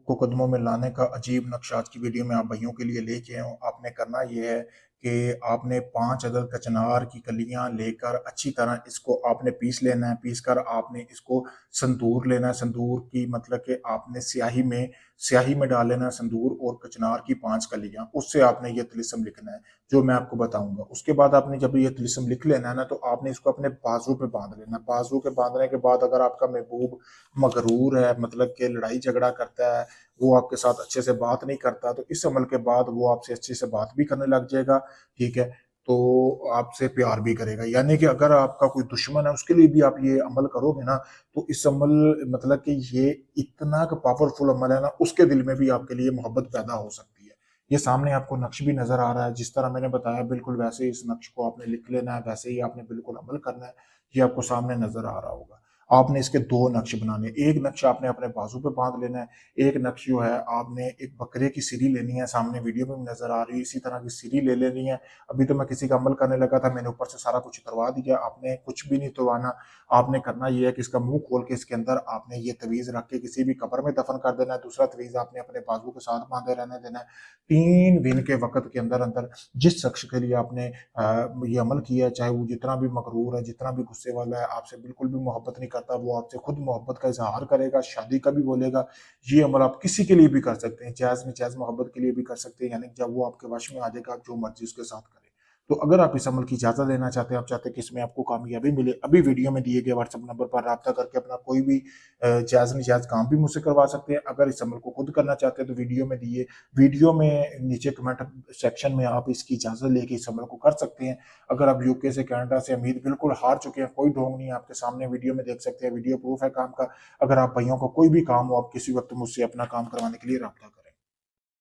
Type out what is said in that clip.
को कदमों में लाने का अजीब नक्शा आज की वीडियो में आप भाइयों के लिए लेके आया हूँ। आपने करना ये है कि आपने 5 अदद कचनार की कलियां लेकर अच्छी तरह इसको आपने पीस लेना है। पीस कर आपने इसको संदूर लेना है। संदूर की मतलब कि आपने स्याही में डाल लेना है संदूर और कचनार की 5 कलियां, उससे आपने ये तिलिस्म लिखना है जो मैं आपको बताऊंगा। उसके बाद आपने जब ये तिलिस्म लिख लेना है ना, तो आपने इसको अपने बाजू पे बांध लेना है। बाजू के बांधने के बाद अगर आपका महबूब मगरूर है, मतलब कि लड़ाई झगड़ा करता है, वो आपके साथ अच्छे से बात नहीं करता, तो इस अमल के बाद वो आपसे अच्छे से बात भी करने लग जाएगा। ठीक है, तो आपसे प्यार भी करेगा। यानी कि अगर आपका कोई दुश्मन है उसके लिए भी आप ये अमल करोगे ना, तो इस अमल मतलब कि ये इतना पावरफुल अमल है ना, उसके दिल में भी आपके लिए मोहब्बत पैदा हो सकती है। ये सामने आपको नक्श भी नजर आ रहा है, जिस तरह मैंने बताया बिल्कुल वैसे ही इस नक्श को आपने लिख लेना है, वैसे ही आपने बिल्कुल अमल करना है। ये आपको सामने नजर आ रहा होगा। आपने इसके 2 नक्श बनाने, एक नक्श आपने अपने बाजू पे बांध लेना है, एक नक्श जो है आपने एक बकरे की सिरी लेनी है, सामने वीडियो में भी नजर आ रही है, इसी तरह की सिरी ले लेनी है। अभी तो मैं किसी का अमल करने लगा था, मैंने ऊपर से सारा कुछ उतरवा दिया। आपने कुछ भी नहीं उतरवाना। आपने करना यह है कि इसका मुंह खोल के इसके अंदर आपने ये तवीज रख के किसी भी कब्र में दफन कर देना है। दूसरा तवीज आपने अपने बाजू के साथ बांधे रहने देना है। 3 दिन के वक्त के अंदर अंदर जिस शख्स के लिए आपने ये अमल किया है, चाहे वो जितना भी मकरूर है, जितना भी गुस्से वाला है, आपसे बिल्कुल भी मोहब्बत नहीं करता, वो आपसे खुद मोहब्बत का इजहार करेगा, शादी का भी बोलेगा। ये अमल आप किसी के लिए भी कर सकते हैं, जायज में जायज मोहब्बत के लिए भी कर सकते हैं। यानी जब वो आपके वश में आ जाएगा, आप जो मर्जी उसके साथ करें। तो अगर आप इस अमल की इजाजत लेना चाहते हैं, आप चाहते हैं कि इसमें आपको कामयाबी मिले, अभी वीडियो में दिए गए व्हाट्सएप नंबर पर राब्ता करके अपना कोई भी जायज नजायज काम भी मुझसे करवा सकते हैं। अगर इस अमल को खुद करना चाहते हैं तो वीडियो में नीचे कमेंट सेक्शन में आप इसकी इजाजत लेके इस अमल को कर सकते हैं। अगर आप यूके से, कनाडा से अमीर बिल्कुल हार चुके हैं, कोई ढोंग नहीं है, आपके सामने वीडियो में देख सकते हैं, वीडियो प्रूफ है काम का। अगर आप भाइयों को कोई भी काम हो, आप किसी वक्त मुझसे अपना काम करवाने के लिए राब्ता करें।